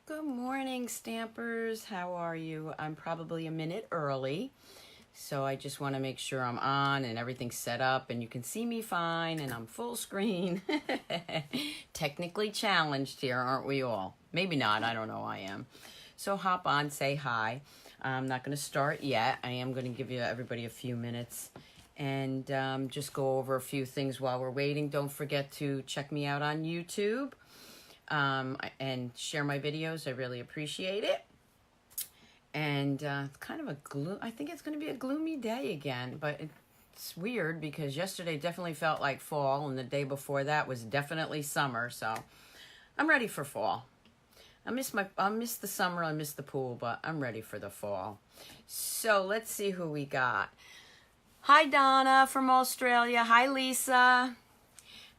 Good morning, Stampers. How are you? I'm probably a minute early, so I just want to make sure I'm on and everything's set up and you can see me fine and I'm full screen. Technically challenged here, aren't we all? Maybe not. I don't know. I am. So hop on, say hi. I'm not going to start yet. I am going to give everybody a few minutes and just go over a few things while we're waiting. Don't forget to check me out on YouTube. And share my videos. I really appreciate it. And it's kind of I think it's going to be a gloomy day again, but it's weird because yesterday definitely felt like fall and the day before that was definitely summer. So I'm ready for fall. I miss the summer, I miss the pool, but I'm ready for the fall. So let's see who we got. Hi Donna from Australia. Hi Lisa.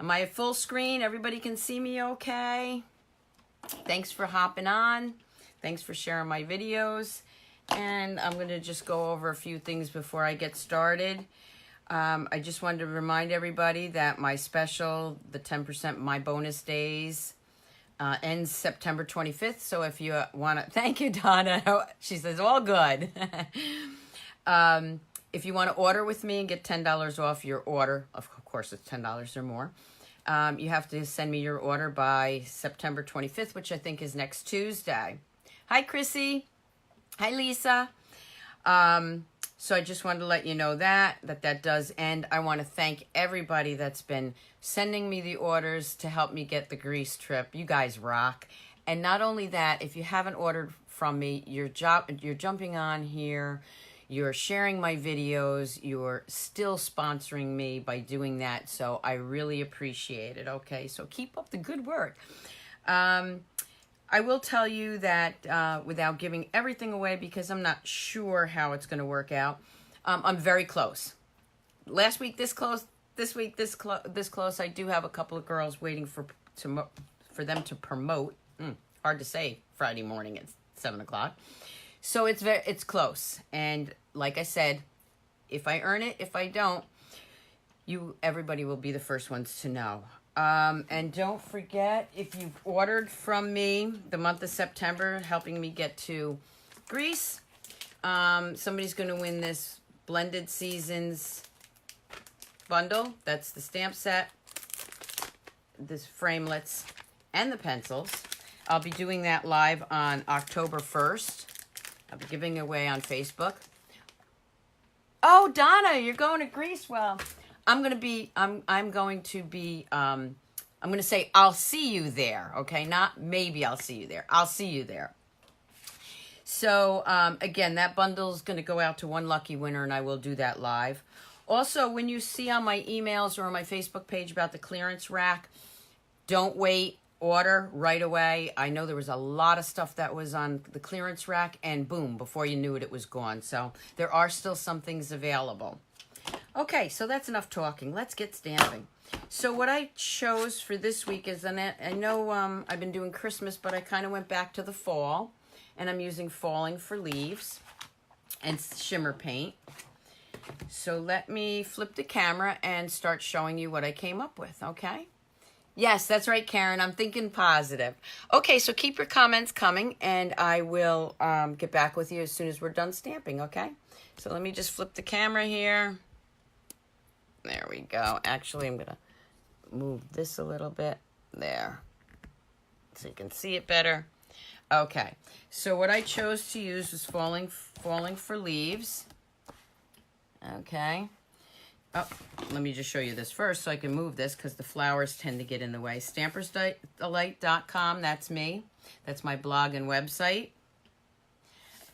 Am I at full screen? Everybody can see me okay? Thanks for hopping on. Thanks for sharing my videos. And I'm going to just go over a few things before I get started. I just wanted to remind everybody that my special, the 10% My Bonus Days, ends September 25th. So if you want to... Thank you, Donna. She says, all good. If you want to order with me and get $10 off your order, of course it's $10 or more, you have to send me your order by September 25th, which I think is next Tuesday. Hi, Chrissy. Hi, Lisa. So I just wanted to let you know that does end. I want to thank everybody that's been sending me the orders to help me get the Greece trip. You guys rock. And not only that, if you haven't ordered from me, you're jumping on here. You're sharing my videos. You're still sponsoring me by doing that. So I really appreciate it. Okay, so keep up the good work. I will tell you that without giving everything away, because I'm not sure how it's going to work out, I'm very close. Last week this close, this week this close. I do have a couple of girls waiting for them to promote. Hard to say Friday morning at 7 o'clock. So it's close, and like I said, if I earn it, if I don't, everybody will be the first ones to know. And don't forget, if you've ordered from me the month of September, helping me get to Greece, somebody's going to win this Blended Seasons bundle. That's the stamp set, this framelits, and the pencils. I'll be doing that live on October 1st. I'll be giving away on Facebook. Oh, Donna, you're going to Greece. Well, I'm going to say I'll see you there. Okay, not maybe I'll see you there. I'll see you there. So again, that bundle is going to go out to one lucky winner, and I will do that live. Also, when you see on my emails or on my Facebook page about the clearance rack, don't wait. Order right away. I know there was a lot of stuff that was on the clearance rack, and boom, before you knew it, it was gone. So there are still some things available. Okay, so that's enough talking. Let's get stamping. So what I chose for this week is, and I know I've been doing Christmas, but I kind of went back to the fall, and I'm using Falling for Leaves and Shimmer Paint. So let me flip the camera and start showing you what I came up with, okay? Yes, that's right, Karen. I'm thinking positive. Okay, so keep your comments coming, and I will get back with you as soon as we're done stamping, okay? So let me just flip the camera here. There we go. Actually, I'm going to move this a little bit. There. So you can see it better. Okay, so what I chose to use was Falling for Leaves. Okay. Oh, let me just show you this first so I can move this because the flowers tend to get in the way. Stampersdelight.com, that's me. That's my blog and website.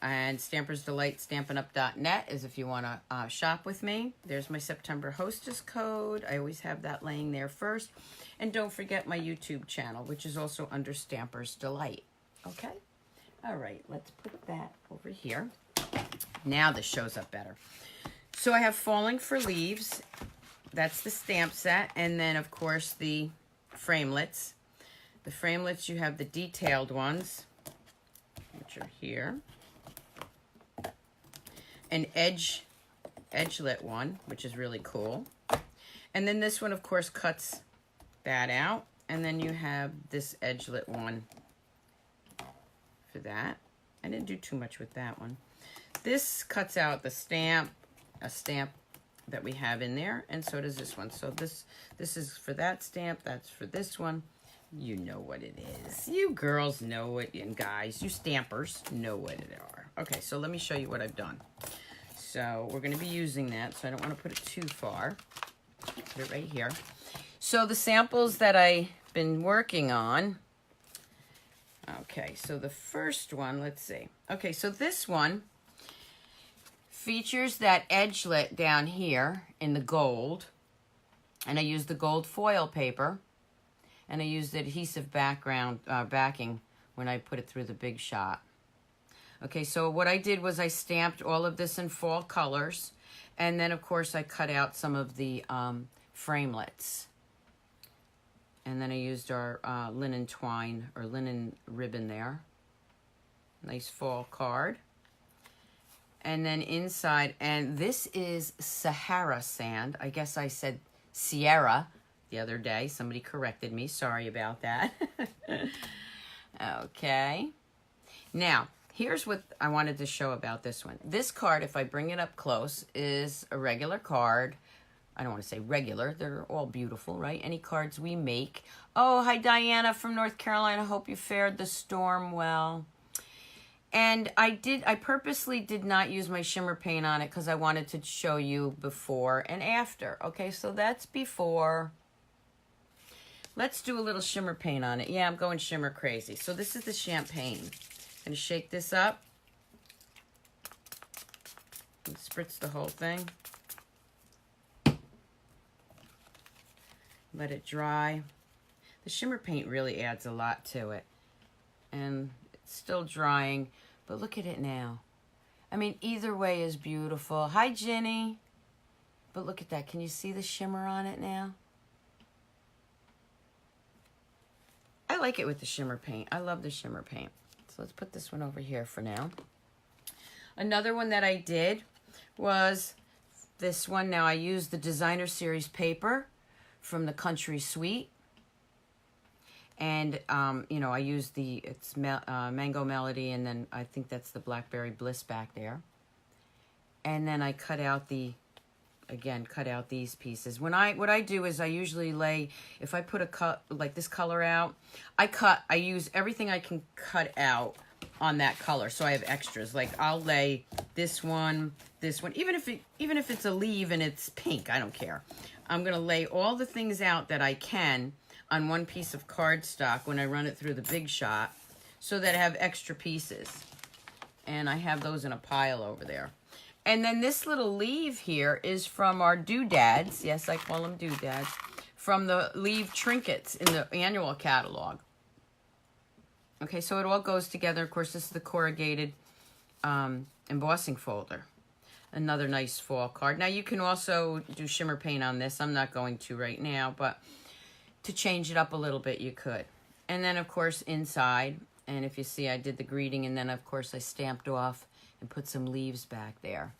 And Stampers Delight, StampinUp.net is if you want to shop with me. There's my September hostess code. I always have that laying there first. And don't forget my YouTube channel, which is also under Stampers Delight. Okay? All right, let's put that over here. Now this shows up better. So I have Falling for Leaves. That's the stamp set. And then, of course, the framelits. The framelits, you have the detailed ones, which are here. An edgelit one, which is really cool. And then this one, of course, cuts that out. And then you have this edgelit one for that. I didn't do too much with that one. This cuts out the stamp, a stamp that we have in there, and so does this one. So this is for that stamp, that's for this one. You know what it is. You girls know it, and guys, you stampers know what it are. Okay, so let me show you what I've done. So we're going to be using that, so I don't want to put it too far. Put it right here. So the samples that I've been working on. Okay, so the first one, let's see. Okay, so this one features that edgelet down here in the gold. And I used the gold foil paper. And I used the adhesive backing when I put it through the Big Shot. Okay, so what I did was I stamped all of this in fall colors. And then, of course, I cut out some of the framelets. And then I used our linen twine or linen ribbon there. Nice fall card. And then inside, and this is Sahara sand. I guess I said Sierra the other day. Somebody corrected me. Sorry about that. Okay. Now, here's what I wanted to show about this one. This card, if I bring it up close, is a regular card. I don't want to say regular. They're all beautiful, right? Any cards we make. Oh, hi, Diana from North Carolina. Hope you fared the storm well. And I purposely did not use my shimmer paint on it because I wanted to show you before and after. Okay, so that's before. Let's do a little shimmer paint on it. Yeah, I'm going shimmer crazy. So this is the champagne. I'm going to shake this up. And spritz the whole thing. Let it dry. The shimmer paint really adds a lot to it. And it's still drying, but look at it now. I mean, either way is beautiful. Hi, Ginny. But look at that. Can you see the shimmer on it now? I like it with the shimmer paint. I love the shimmer paint. So let's put this one over here for now. Another one that I did was this one. Now I used the Designer Series paper from the Country Suite. And, you know, I used it's Mango Melody, and then I think that's the Blackberry Bliss back there. And then I cut out cut out these pieces. What I do is I usually lay, if I put like this color out, I use everything I can cut out on that color, so I have extras. Like I'll lay this one, even if it's a leaf and it's pink, I don't care. I'm gonna lay all the things out that I can on one piece of cardstock when I run it through the Big Shot, so that I have extra pieces. And I have those in a pile over there. And then this little leaf here is from our doodads. Yes, I call them doodads. From the leaf trinkets in the annual catalog. Okay, so it all goes together. Of course, this is the corrugated embossing folder. Another nice fall card. Now, you can also do shimmer paint on this. I'm not going to right now, but to change it up a little bit, you could. And then, of course, inside, and if you see, I did the greeting, and then, of course, I stamped off and put some leaves back there.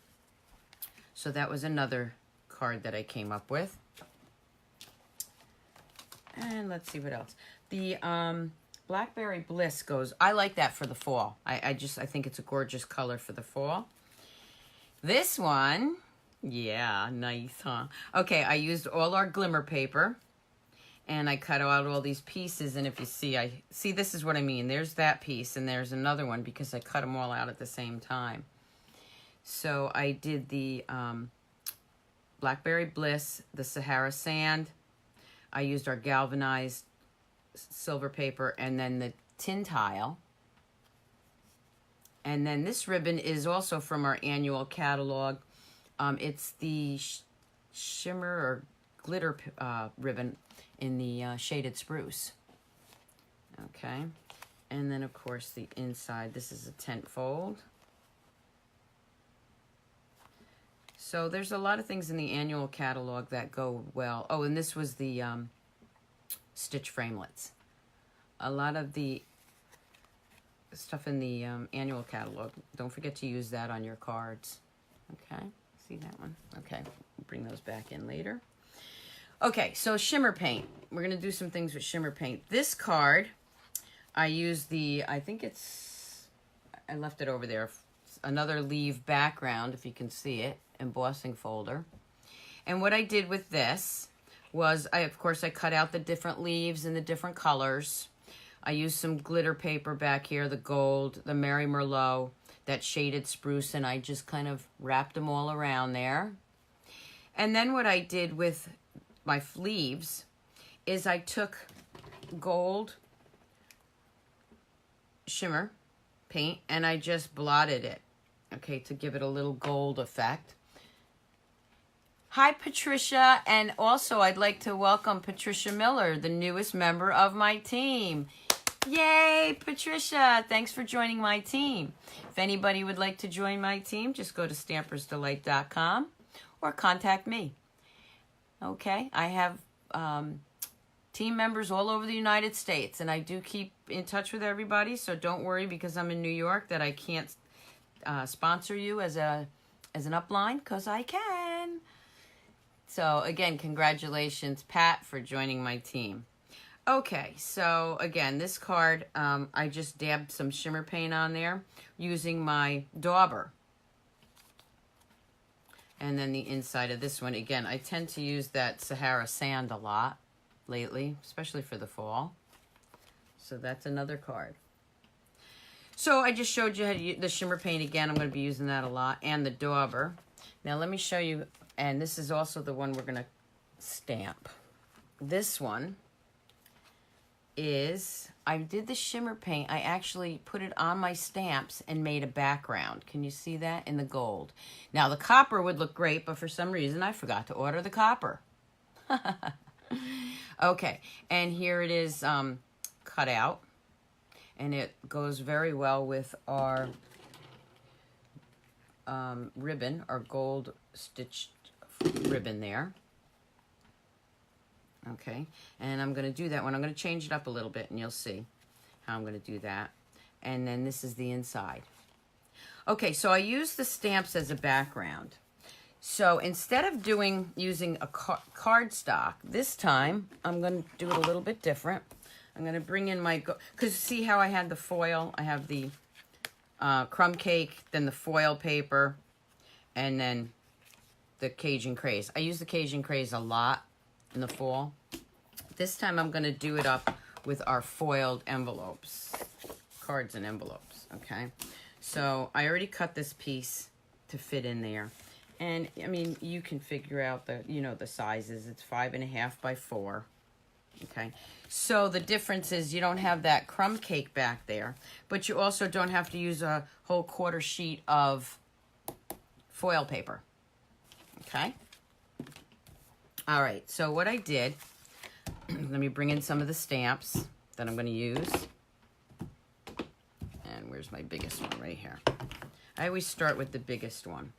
So that was another card that I came up with. And let's see what else. The Blackberry Bliss goes, I like that for the fall. I think it's a gorgeous color for the fall. This one, yeah, nice, huh? Okay, I used all our glimmer paper. And I cut out all these pieces, and if you see, this is what I mean. There's that piece, and there's another one because I cut them all out at the same time. So I did the Blackberry Bliss, the Sahara Sand. I used our galvanized silver paper, and then the tin tile. And then this ribbon is also from our annual catalog. It's the shimmer or glitter ribbon in the shaded spruce. Okay, and then of course the inside, this is a tent fold. So there's a lot of things in the annual catalog that go well. Oh, and this was the stitch framelets. A lot of the stuff in the annual catalog, don't forget to use that on your cards. Okay, see that one? Okay, we'll bring those back in later. Okay, so shimmer paint. We're going to do some things with shimmer paint. This card, I use I think it's I left it over there. Another leaf background, if you can see it, embossing folder. And what I did with this was, of course, I cut out the different leaves in the different colors. I used some glitter paper back here, the gold, the Mary Merlot, that shaded spruce, and I just kind of wrapped them all around there. And then what I did with my leaves is I took gold shimmer paint and I just blotted it, okay, to give it a little gold effect. Hi, Patricia, and also I'd like to welcome Patricia Miller, the newest member of my team. Yay, Patricia, thanks for joining my team. If anybody would like to join my team, just go to stampersdelight.com or contact me. Okay, I have team members all over the United States, and I do keep in touch with everybody, so don't worry because I'm in New York that I can't sponsor you as an upline, because I can. So again, congratulations, Pat, for joining my team. Okay, so again, this card, I just dabbed some shimmer paint on there using my dauber. And then the inside of this one, again, I tend to use that Sahara sand a lot lately, especially for the fall. So that's another card. So I just showed you how to use the shimmer paint again. I'm going to be using that a lot, and the dauber. Now let me show you, and this is also the one we're going to stamp. This one is, I did the shimmer paint. I actually put it on my stamps and made a background. Can you see that? In the gold. Now the copper would look great, but for some reason I forgot to order the copper. Okay, and here it is cut out, and it goes very well with our ribbon, our gold stitched ribbon there. Okay, and I'm going to do that one. I'm going to change it up a little bit, and you'll see how I'm going to do that. And then this is the inside. Okay, so I use the stamps as a background. So instead of using a cardstock, this time I'm going to do it a little bit different. I'm going to bring in my, because see how I had the foil? I have the crumb cake, then the foil paper, and then the Cajun Craze. I use the Cajun Craze a lot in the fall. This time I'm going to do it up with our foiled envelopes, cards and envelopes, okay? So I already cut this piece to fit in there. And I mean, you can figure out the, the sizes. It's 5.5 by 4. Okay. So the difference is you don't have that crumb cake back there, but you also don't have to use a whole quarter sheet of foil paper. Okay. All right. So what I did, let me bring in some of the stamps that I'm going to use. And where's my biggest one? Right here. I always start with the biggest one.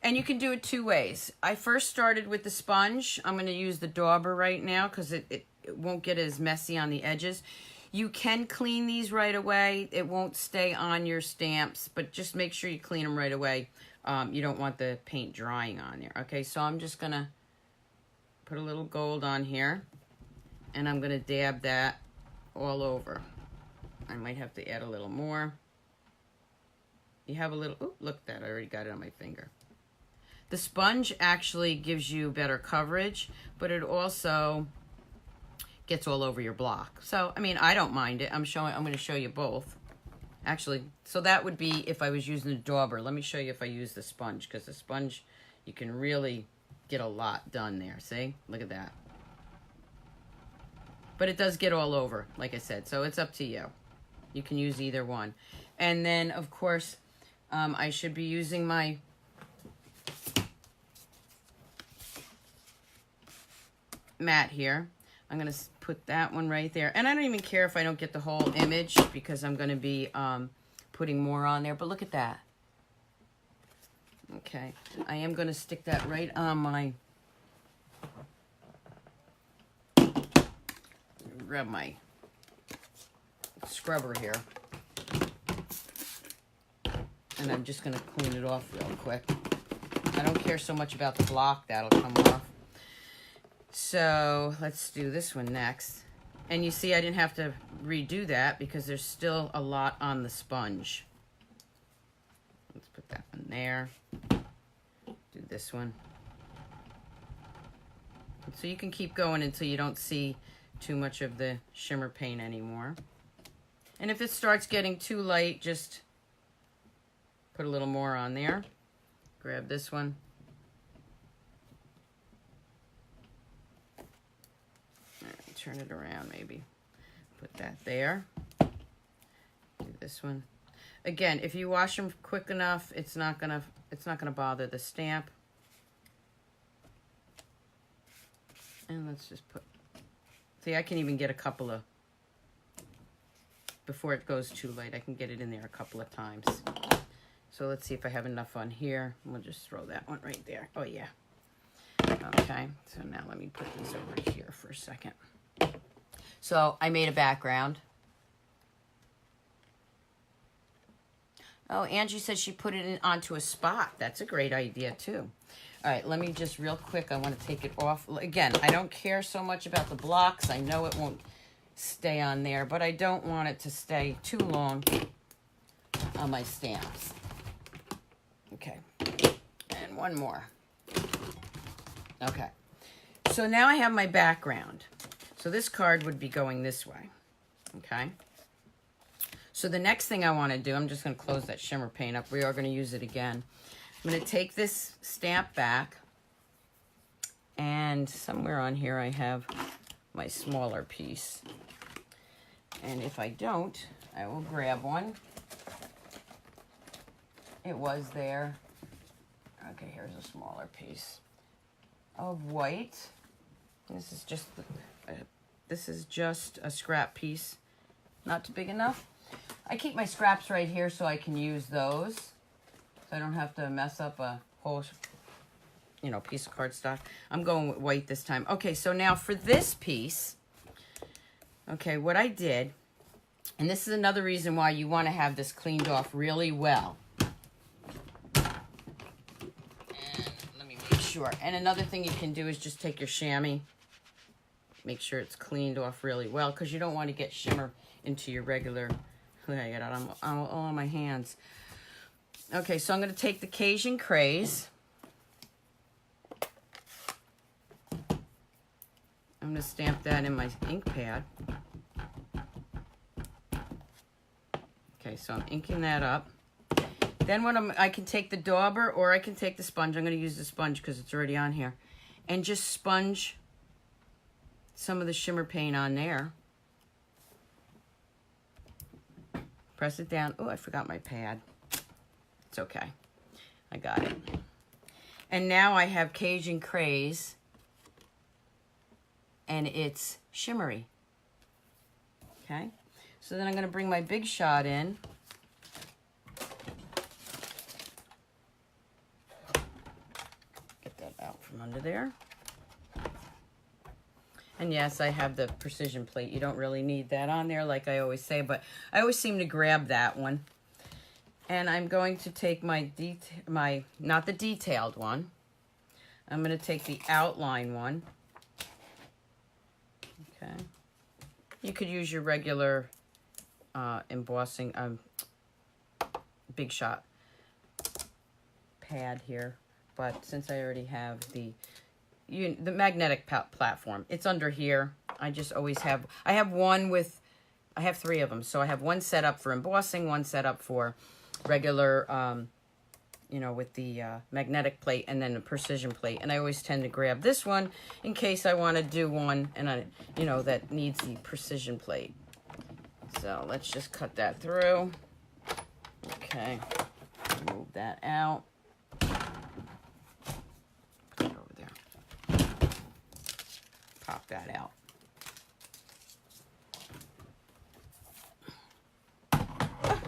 And you can do it two ways. I first started with the sponge. I'm going to use the dauber right now because it won't get as messy on the edges. You can clean these right away. It won't stay on your stamps, but just make sure you clean them right away. You don't want the paint drying on there. Okay, so I'm just going to put a little gold on here, and I'm going to dab that all over. I might have to add a little more. You have a little, oh, look at that, I already got it on my finger. The sponge actually gives you better coverage, but it also gets all over your block. So, I mean, I don't mind it. I'm going to show you both. Actually, so that would be if I was using the dauber. Let me show you if I use the sponge, because the sponge, you can really get a lot done there. See? Look at that. But it does get all over, like I said, so it's up to you. You can use either one. And then, of course, I should be using my mat here. I'm going to put that one right there. And I don't even care if I don't get the whole image because I'm going to be putting more on there. But look at that. Okay. I am going to stick that right on my... Grab my scrubber here. And I'm just going to clean it off real quick. I don't care so much about the block. That'll come off. So let's do this one next. And you see I didn't have to redo that because there's still a lot on the sponge. Let's put that one there. Do this one. So you can keep going until you don't see too much of the shimmer paint anymore. And if it starts getting too light, just put a little more on there. Grab this one. All right, turn it around maybe. Put that there. Do this one. Again, if you wash them quick enough, it's not gonna bother the stamp. And let's just put, see, I can even get a couple of, before it goes too light, I can get it in there a couple of times. So let's see if I have enough on here. We'll just throw that one right there. Oh yeah. Okay, so now let me put these over here for a second. So I made a background. Oh, Angie said she put it onto a spot. That's a great idea too. All right, let me just real quick, I want to take it off. Again, I don't care so much about the blocks. I know it won't stay on there, but I don't want it to stay too long on my stamps. Okay, and one more. Okay, so now I have my background. So this card would be going this way, okay? So the next thing I want to do, I'm just going to close that shimmer paint up. We are going to use it again. I'm going to take this stamp back, and somewhere on here I have my smaller piece. And if I don't, I will grab one. It was there. Okay, here's a smaller piece of white. This is just a scrap piece, not big enough. I keep my scraps right here so I can use those. So I don't have to mess up a whole, piece of cardstock. I'm going with white this time. Okay, so now for this piece, okay, what I did, and this is another reason why you want to have this cleaned off really well. And let me make sure. And another thing you can do is just take your chamois, make sure it's cleaned off really well, because you don't want to get shimmer into your regular. Look, I got it all on my hands. Okay, so I'm going to take the Cajun Craze. I'm going to stamp that in my ink pad. Okay, so I'm inking that up. Then I can take the dauber or I can take the sponge. I'm going to use the sponge because it's already on here. And just sponge some of the shimmer paint on there. Press it down. Oh, I forgot my pad. It's okay. I got it. And now I have Cajun Craze. And it's shimmery. Okay. So then I'm going to bring my Big Shot in. Get that out from under there. And yes, I have the precision plate. You don't really need that on there like I always say, but I always seem to grab that one. And I'm going to take not the detailed one. I'm going to take the outline one. Okay. You could use your regular embossing Big Shot pad here, but since I already have the magnetic platform, it's under here. I just always have, I have three of them. So I have one set up for embossing, one set up for regular, with the magnetic plate, and then a precision plate. And I always tend to grab this one in case I want to do one and that needs the precision plate. So let's just cut that through. Okay, move that out. Put it over there. Pop that out.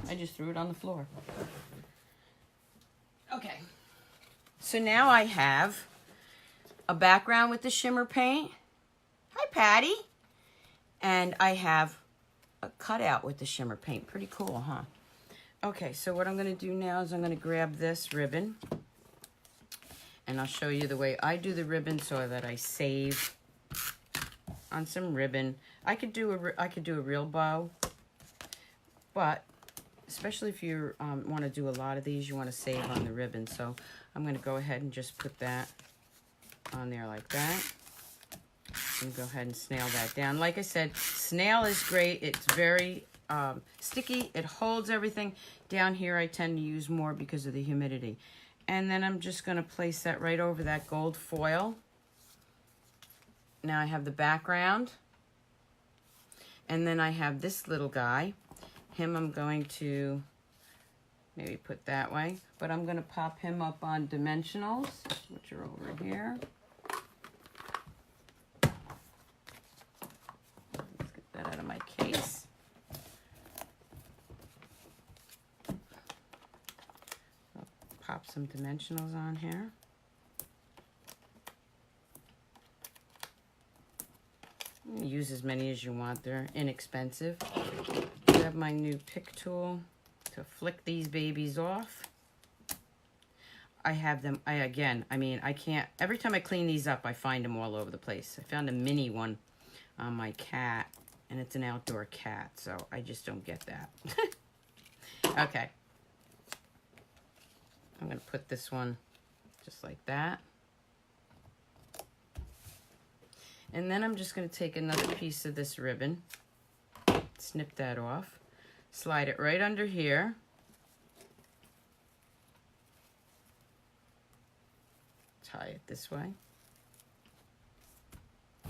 I just threw it on the floor. Okay, so now I have a background with the shimmer paint. Hi, Patty. And I have a cutout with the shimmer paint. Pretty cool, huh? Okay, so what I'm going to do now is I'm going to grab this ribbon. And I'll show you the way I do the ribbon so that I save on some ribbon. I could do a real bow, but especially if you want to do a lot of these, you want to save on the ribbon. So I'm going to go ahead and just put that on there like that. And go ahead and snail that down. Like I said, snail is great. It's very sticky. It holds everything. Down here I tend to use more because of the humidity. And then I'm just going to place that right over that gold foil. Now I have the background. And then I have this little guy. Him I'm going to maybe put that way. But I'm going to pop him up on dimensionals, which are over here. That out of my case. I'll pop some dimensionals on here. Use as many as you want. They're inexpensive. Grab my new pick tool to flick these babies off. I have them, I can't, every time I clean these up, I find them all over the place. I found a mini one on my cat. And it's an outdoor cat, so I just don't get that. Okay. I'm going to put this one just like that. And then I'm just going to take another piece of this ribbon, snip that off, slide it right under here. Tie it this way.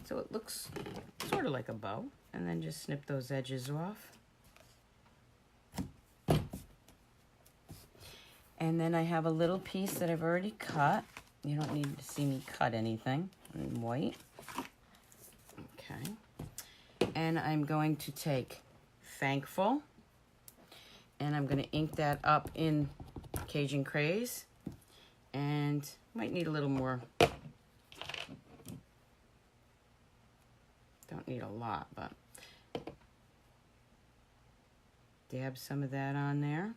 So it looks sort of like a bow. And then just snip those edges off. And then I have a little piece that I've already cut. You don't need to see me cut anything in white. Okay. And I'm going to take Thankful. And I'm going to ink that up in Cajun Craze. And might need a little more. Don't need a lot, but dab some of that on there.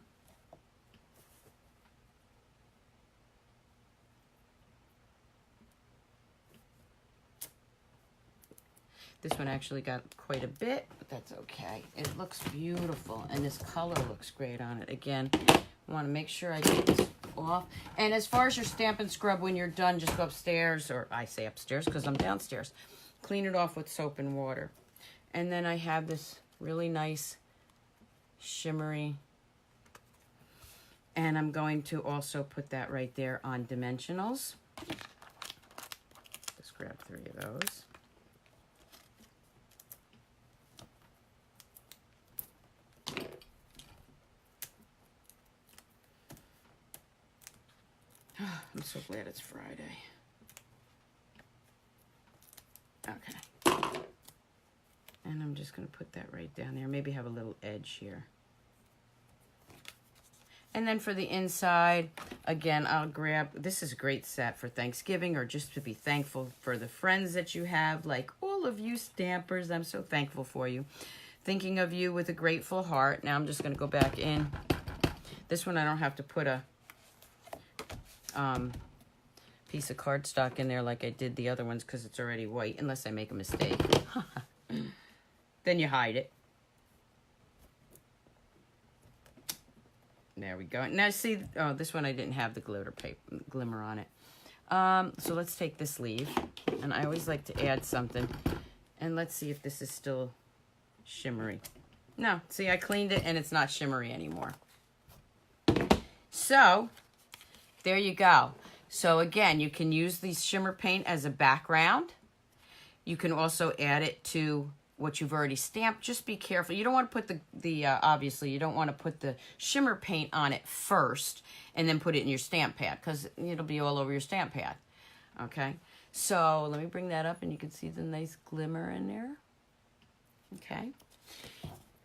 This one actually got quite a bit, but that's okay. It looks beautiful, and this color looks great on it. Again, I want to make sure I get this off. And as far as your Stampin' Scrub, when you're done, just go upstairs, or I say upstairs because I'm downstairs. Clean it off with soap and water. And then I have this really nice shimmery, and I'm going to also put that right there on dimensionals. Just grab 3 of those. I'm so glad it's Friday. Okay. And I'm just going to put that right down there. Maybe have a little edge here. And then for the inside, again, I'll grab, this is a great set for Thanksgiving or just to be thankful for the friends that you have, like all of you stampers. I'm so thankful for you. Thinking of you with a grateful heart. Now I'm just going to go back in. This one I don't have to put a piece of cardstock in there like I did the other ones because it's already white, unless I make a mistake. Then you hide it. There we go. Now see, oh, this one I didn't have the glitter paper, glimmer on it. So let's take this sleeve, and I always like to add something. And let's see if this is still shimmery. No, see, I cleaned it and it's not shimmery anymore. So there you go. So again, you can use the shimmer paint as a background. You can also add it to what you've already stamped. Just be careful. You don't want to put the obviously, you don't want to put the shimmer paint on it first and then put it in your stamp pad because it'll be all over your stamp pad. Okay, so let me bring that up and you can see the nice glimmer in there. Okay.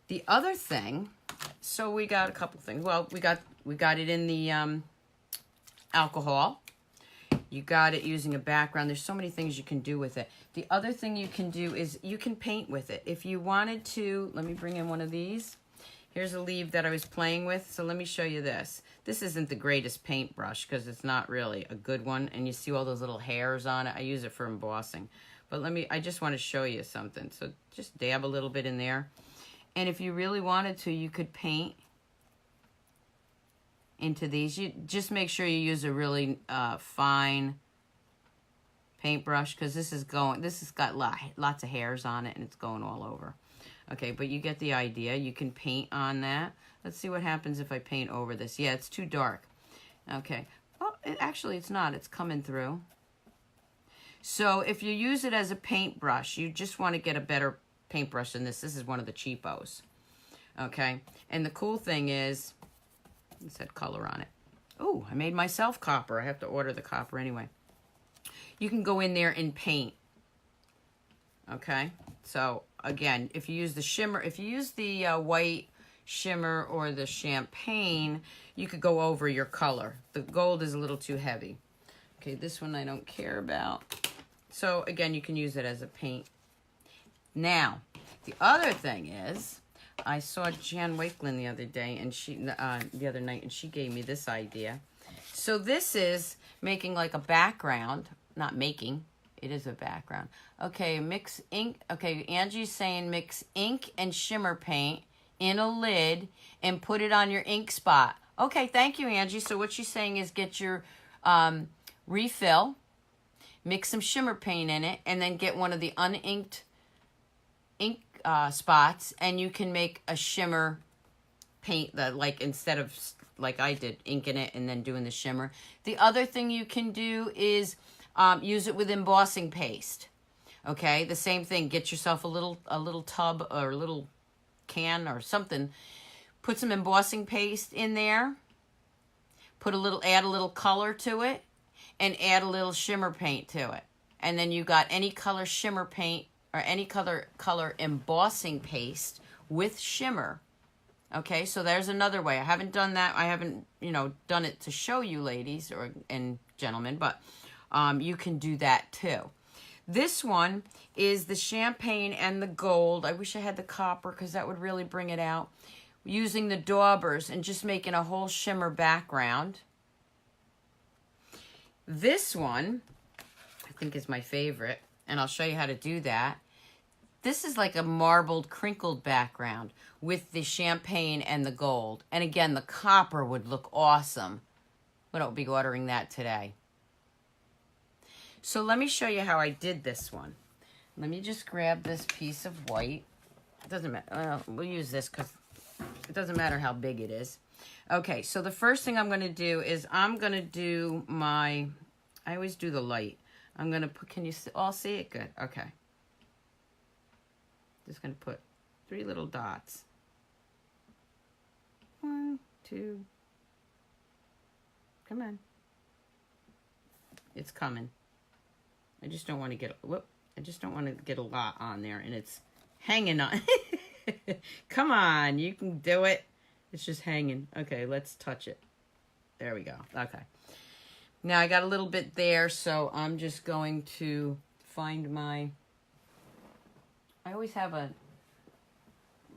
The other thing, so we got a couple things. Well, we got it in the alcohol. You got it using a background. There's so many things you can do with it. The other thing you can do is you can paint with it. If you wanted to, let me bring in one of these. Here's a leaf that I was playing with. So let me show you this. This isn't the greatest paintbrush because it's not really a good one. And you see all those little hairs on it. I use it for embossing. But I just want to show you something. So just dab a little bit in there. And if you really wanted to, you could paint into these. You just make sure you use a really fine paintbrush, because this has got lots of hairs on it and it's going all over. Okay, but you get the idea. You can paint on that. Let's see what happens if I paint over this. Yeah, it's too dark. Okay. Well, actually it's not. It's coming through. So if you use it as a paintbrush, you just want to get a better paintbrush than this. This is one of the cheapos. Okay. And the cool thing is, it said color on it. Oh, I made myself copper. I have to order the copper anyway. You can go in there and paint. Okay. So again, if you use the shimmer, if you use the white shimmer or the champagne, you could go over your color. The gold is a little too heavy. Okay, this one I don't care about. So again, you can use it as a paint. Now, the other thing is, I saw Jan Wakelin the other day, and the other night, and she gave me this idea. So this is making like a background, not making, it is a background. Okay, mix ink. Okay, Angie's saying mix ink and shimmer paint in a lid and put it on your ink spot. Okay, thank you, Angie. So what she's saying is get your refill, mix some shimmer paint in it, and then get one of the uninked ink spots, and you can make a shimmer paint that, like, instead of like I did, inking it and then doing the shimmer. The other thing you can do is use it with embossing paste. Okay, the same thing. Get yourself a little tub or a little can or something. Put some embossing paste in there. Add a little color to it, and add a little shimmer paint to it. And then you got any color shimmer paint or any color embossing paste with shimmer. Okay, so there's another way. I haven't done that. I haven't, done it to show you, ladies and gentlemen, but you can do that too. This one is the champagne and the gold. I wish I had the copper because that would really bring it out. Using the daubers and just making a whole shimmer background. This one, I think, is my favorite, and I'll show you how to do that. This is like a marbled, crinkled background with the champagne and the gold. And again, the copper would look awesome, but I'll be ordering that today. So let me show you how I did this one. Let me just grab this piece of white. It doesn't matter. We'll use this because it doesn't matter how big it is. Okay, so the first thing I'm going to do is I'm going to do I always do the light. I'm going to put, can you all see it? Good. Okay. Just going to put 3 little dots. 1, 2. Come on. It's coming. I just don't want to get, I just don't want to get a lot on there, and it's hanging on. Come on, you can do it. It's just hanging. Okay, let's touch it. There we go. Okay. Now I got a little bit there, so I'm just going to find I always have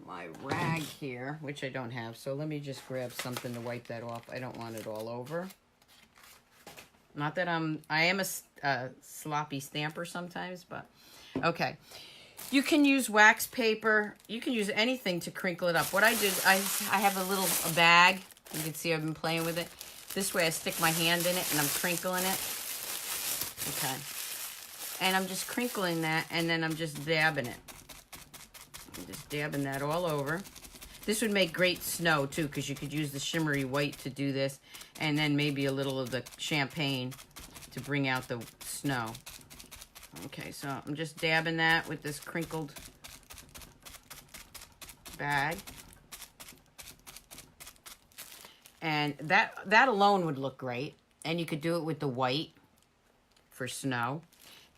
my rag here, which I don't have, so let me just grab something to wipe that off. I don't want it all over. Not that I am a sloppy stamper sometimes, but okay. You can use wax paper. You can use anything to crinkle it up. What I did, I have a bag. You can see I've been playing with it. This way I stick my hand in it and I'm crinkling it. Okay. And I'm just crinkling that, and then I'm just dabbing it. I'm just dabbing that all over. This would make great snow too, because you could use the shimmery white to do this, and then maybe a little of the champagne to bring out the snow. Okay, so I'm just dabbing that with this crinkled bag. And that alone would look great. And you could do it with the white for snow.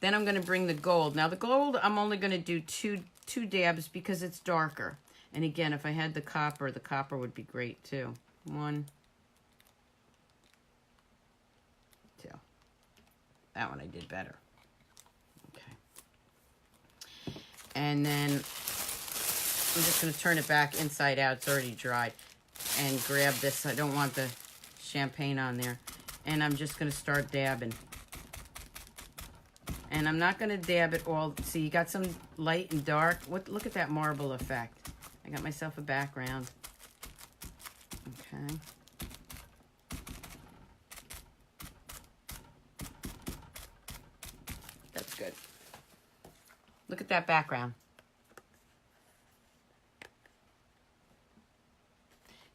Then I'm going to bring the gold. Now the gold, I'm only going to do two dabs because it's darker. And again, if I had the copper would be great too. 1, 2. That one I did better. Okay. And then I'm just going to turn it back inside out. It's already dried. And grab this. I don't want the champagne on there. And I'm just going to start dabbing. And I'm not going to dab it all. See, you got some light and dark. Look at that marble effect. I got myself a background. Okay. Look at that background.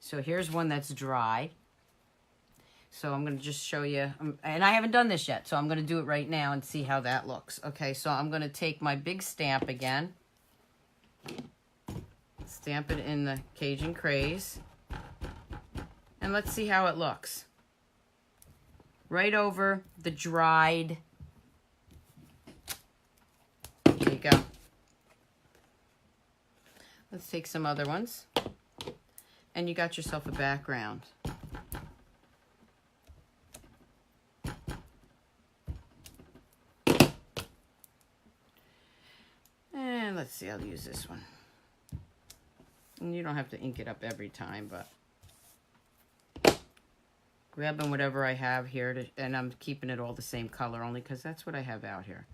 So here's one that's dry. So I'm going to just show you, and I haven't done this yet, so I'm going to do it right now and see how that looks. Okay, so I'm going to take my big stamp again, stamp it in the Cajun Craze, and let's see how it looks. Right over the dried. There you go. Let's take some other ones. And you got yourself a background. And let's see, I'll use this one. And you don't have to ink it up every time, but grabbing whatever I have here, and I'm keeping it all the same color only because that's what I have out here.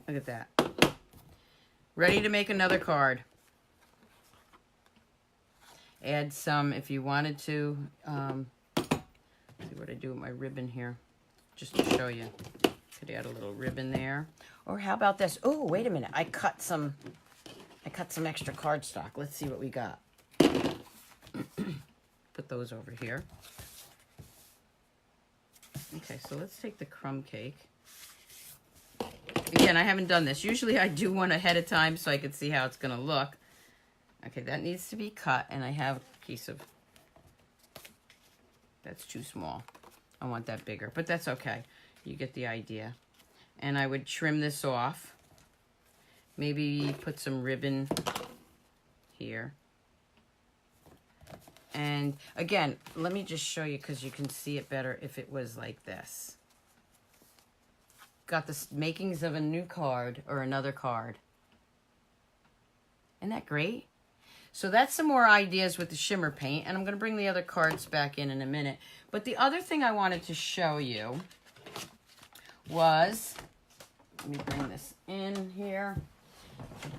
Look at that. Ready to make another card. Add some if you wanted to. See what I do with my ribbon here, just to show you. Could add a little ribbon there. Or how about this? Oh, wait a minute. I cut some extra cardstock. Let's see what we got. Put those over here. Okay, so let's take the crumb cake. Again, I haven't done this. Usually I do one ahead of time so I can see how it's going to look. Okay, that needs to be cut, and I have a piece of... That's too small. I want that bigger, but that's okay. You get the idea. And I would trim this off. Maybe put some ribbon here. And again, let me just show you because you can see it better if it was like this. Got the makings of a new card or another card. Isn't that great? So that's some more ideas with the shimmer paint, and I'm going to bring the other cards back in a minute. But the other thing I wanted to show you was, let me bring this in here,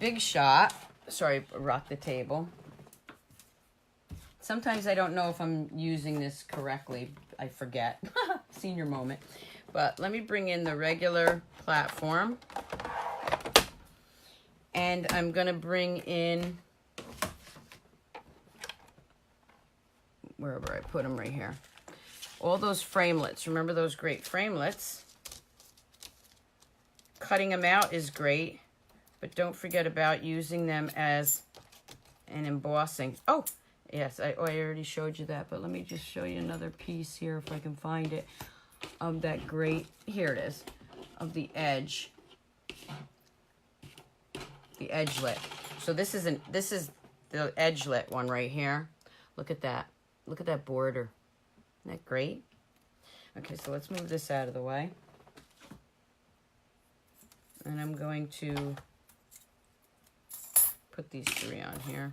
Big Shot. Sorry, rock the table. Sometimes I don't know if I'm using this correctly. I forget. Senior moment. But let me bring in the regular platform. And I'm going to bring in, wherever I put them, right here, all those framelits. Remember those great framelits? Cutting them out is great, but don't forget about using them as an embossing. Oh, yes, I already showed you that, but let me just show you another piece here if I can find it. Of that great, here it is, of the edge, the edgelet. So this is the edgelet one right here. Look at that. Look at that border. Isn't that great? Okay, so let's move this out of the way. And I'm going to put these three on here.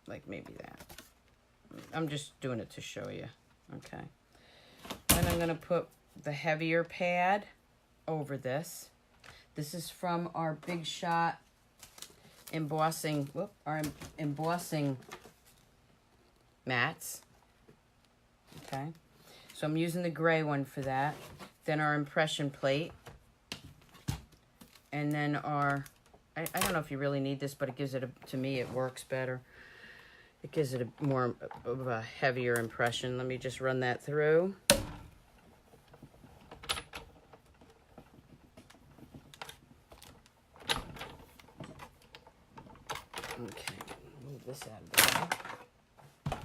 Like maybe that. I'm just doing it to show you. Okay. And I'm going to put the heavier pad over this. This is from our Big Shot embossing, our embossing mats. Okay. So I'm using the gray one for that. Then our impression plate. And then our, I don't know if you really need this, but it gives it, to me, it works better. It gives it a more of a heavier impression. Let me just run that through. Okay, move this out of the way.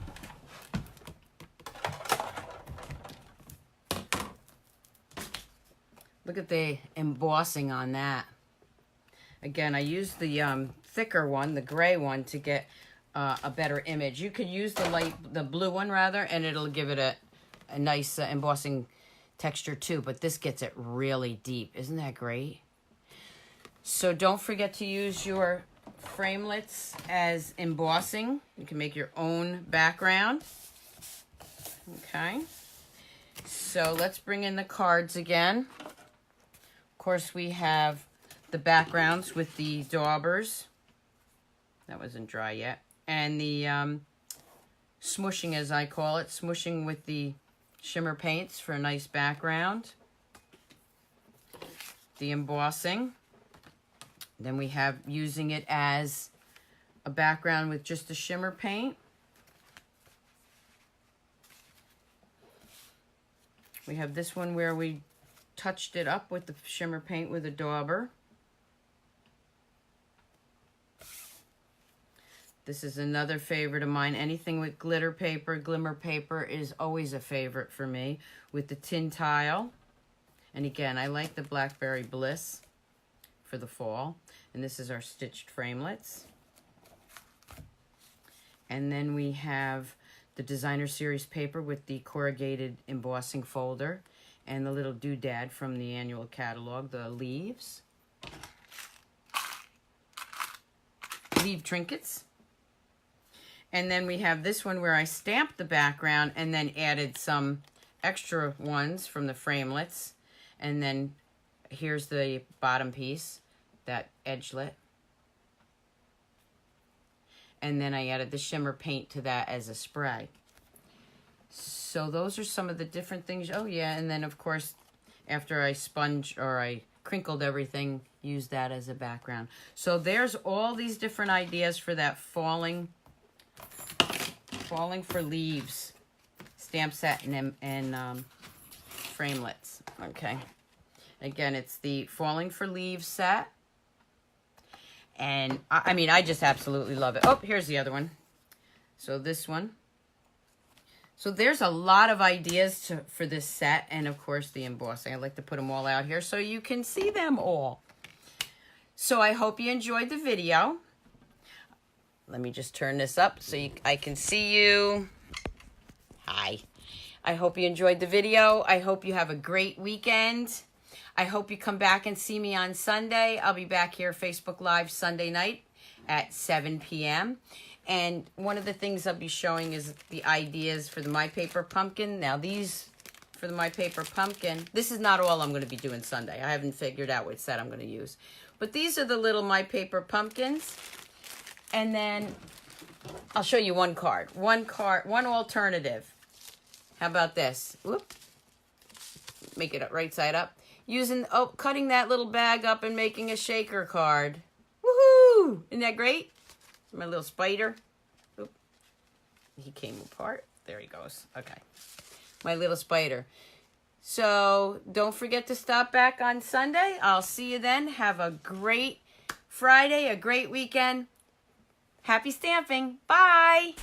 Look at the embossing on that. Again, I used the thicker one, the gray one, to get a better image. You could use the blue one rather, and it'll give it a nice embossing texture too, but this gets it really deep. Isn't that great? So don't forget to use your framelits as embossing. You can make your own background. Okay. So let's bring in the cards again. Of course, we have the backgrounds with the daubers. That wasn't dry yet. And the smooshing, as I call it, smooshing with the Shimmer Paints for a nice background. The embossing. Then we have using it as a background with just the Shimmer Paint. We have this one where we touched it up with the Shimmer Paint with a dauber. This is another favorite of mine. Anything with glitter paper, glimmer paper is always a favorite for me. With the tin tile. And again, I like the Blackberry Bliss for the fall. And this is our stitched framelits. And then we have the Designer Series paper with the corrugated embossing folder. And the little doodad from the annual catalog, the leaves. Leaf trinkets. And then we have this one where I stamped the background and then added some extra ones from the framelits. And then here's the bottom piece, that edgelet. And then I added the Shimmer Paint to that as a spray. So those are some of the different things. Oh yeah, and then of course, after I I crinkled everything, use that as a background. So there's all these different ideas for that Falling for Leaves stamp set and framelits. Okay. Again, it's the Falling for Leaves set. And I mean, I just absolutely love it. Oh, here's the other one. So this one. So there's a lot of ideas for this set. And of course, the embossing. I like to put them all out here so you can see them all. So I hope you enjoyed the video. Let me just turn this up so I can see you. Hi. I hope you enjoyed the video. I hope you have a great weekend. I hope you come back and see me on Sunday. I'll be back here Facebook Live Sunday night at 7 p.m. And one of the things I'll be showing is the ideas for the My Paper Pumpkin. Now these, for the My Paper Pumpkin, this is not all I'm going to be doing Sunday. I haven't figured out what set I'm going to use. But these are the little My Paper Pumpkins. And then I'll show you one card, one alternative. How about this? Whoop. Make it right side up. Cutting that little bag up and making a shaker card. Woohoo! Isn't that great? My little spider. Oop. He came apart. There he goes. Okay. My little spider. So don't forget to stop back on Sunday. I'll see you then. Have a great Friday, a great weekend. Happy stamping. Bye.